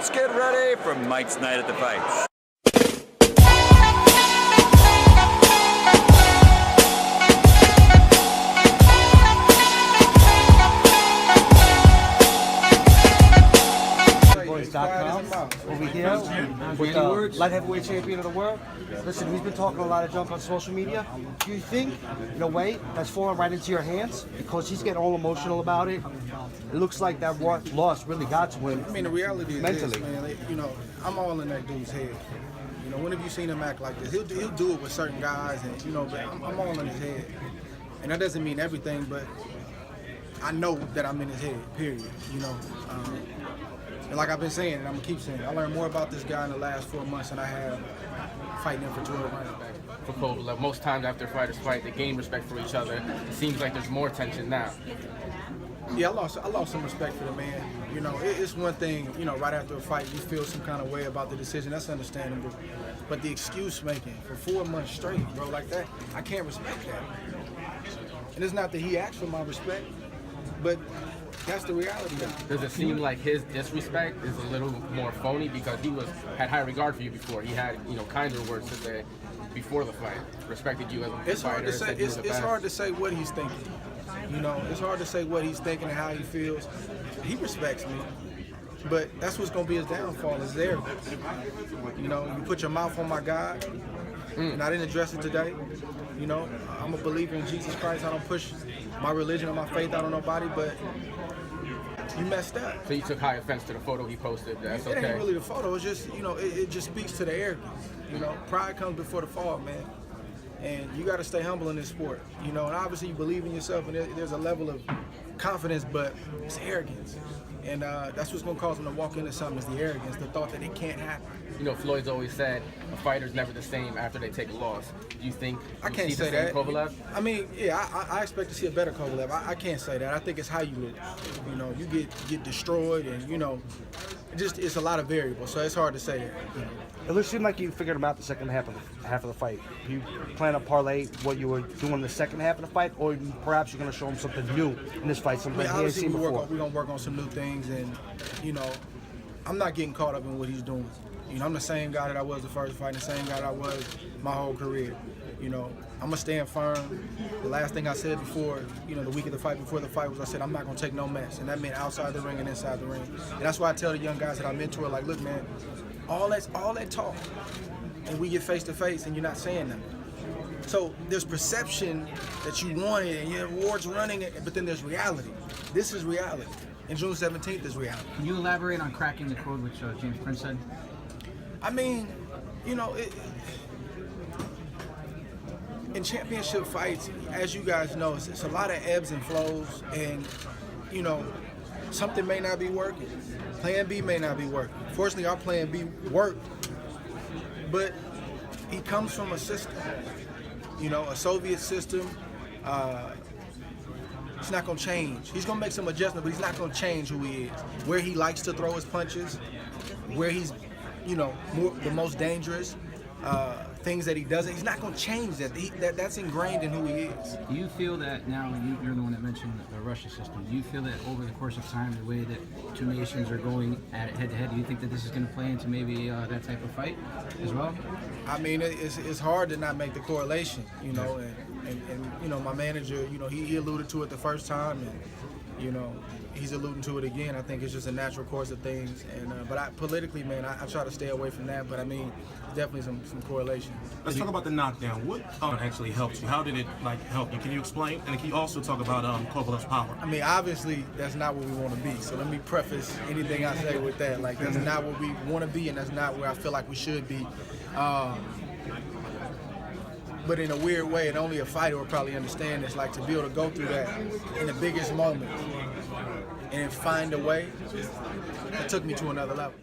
Let's get ready for Mike's Night at the Fights. Over here with the light heavyweight champion of the world. Listen, he's been talking a lot of junk on social media. Do you think, in a way, that's falling right into your hands? Because he's getting all emotional about it. It looks like that loss really got to him. I mean, the reality is mentally. this, man. You know, I'm all in that dude's head. You know, when have you seen him act like this? He'll do it with certain guys, and you know, but I'm all in his head. And that doesn't mean everything, but I know that I'm in his head. Period. You know. And like I've been saying, and I'm gonna keep saying, I learned more about this guy in the last 4 months than I have fighting him for 12 rounds. For Kovalev, most times after fighters fight, they gain respect for each other. It seems like there's more tension now. Yeah, I lost some respect for the man. You know, it's one thing, you know, right after a fight, you feel some kind of way about the decision. That's understandable. But the excuse making for 4 months straight, bro, like that, I can't respect that. And it's not that he asked for my respect, but that's the reality of it. Does it seem like his disrespect is a little more phony because he had high regard for you before? He had, you know, kinder words to say before the fight, respected you as a it's fighter. Hard to say, it's hard to say what he's thinking. You know, it's hard to say what he's thinking and how he feels. He respects me, but that's what's gonna be his downfall. Is there? You know, you put your mouth on my God, and I didn't address it today. You know, I'm a believer in Jesus Christ. I don't push my religion or my faith out on nobody, but you messed up. So you took high offense to the photo he posted. That's okay. It ain't really the photo. It's just, you know, it just speaks to the arrogance. You know, pride comes before the fall, man. And you got to stay humble in this sport. You know, and obviously you believe in yourself, and there's a level of confidence, but it's arrogance. And that's what's going to cause him to walk into something, is the arrogance, the thought that it can't happen. You know, Floyd's always said a fighter's never the same after they take a loss. Do you think I can't see say the same that. Kovalev? I mean, yeah, I expect to see a better Kovalev. I can't say that. I think it's how you lose. You know, you get destroyed, and you know, it's a lot of variables, so it's hard to say that. You know. It looks seemed like you figured him out the second half of the fight. You plan to parlay what you were doing in the second half of the fight, or perhaps you're going to show him something new in this fight, something he hasn't seen before. We're going to work on some new things, and you know, I'm not getting caught up in what he's doing. You know, I'm the same guy that I was the first fight, the same guy that I was my whole career. You know, I'm gonna stand firm. The last thing I said before, you know, the week of the fight, before the fight, was I said I'm not gonna take no mess, and that meant outside the ring and inside the ring. And that's why I tell the young guys that I mentor, like, look, man, all that talk, and we get face to face, and you're not saying nothing. So there's perception that you want it, and your awards running it, but then there's reality. This is reality. And June 17th is reality. Can you elaborate on cracking the code, which James Prince said? I mean, you know, in championship fights, as you guys know, it's a lot of ebbs and flows, and, you know, something may not be working. Plan B may not be working. Fortunately, our plan B worked, but he comes from a system, you know, a Soviet system. It's not going to change. He's going to make some adjustments, but he's not going to change who he is. Where he likes to throw his punches, where he's, you know, the most dangerous, things that he doesn't. He's not going to change that. That's ingrained in who he is. Do you feel that now, you're the one that mentioned the Russia system, do you feel that over the course of time, the way that two nations are going at it head-to-head, do you think that this is going to play into maybe that type of fight as well? I mean, it's hard to not make the correlation, you know, and you know, my manager, you know, he alluded to it the first time, and, you know, he's alluding to it again. I think it's just a natural course of things, and but politically, man, I try to stay away from that. But I mean, definitely some correlation. Let's talk about the knockdown. What actually helped you? How did it help you? Can you explain? And can you also talk about Kovalev's power? I mean, obviously, that's not where we want to be. So let me preface anything I say with that. Like, that's not where we want to be, and that's not where I feel like we should be. But in a weird way, and only a fighter will probably understand this, like, to be able to go through that in the biggest moment and find a way, it took me to another level.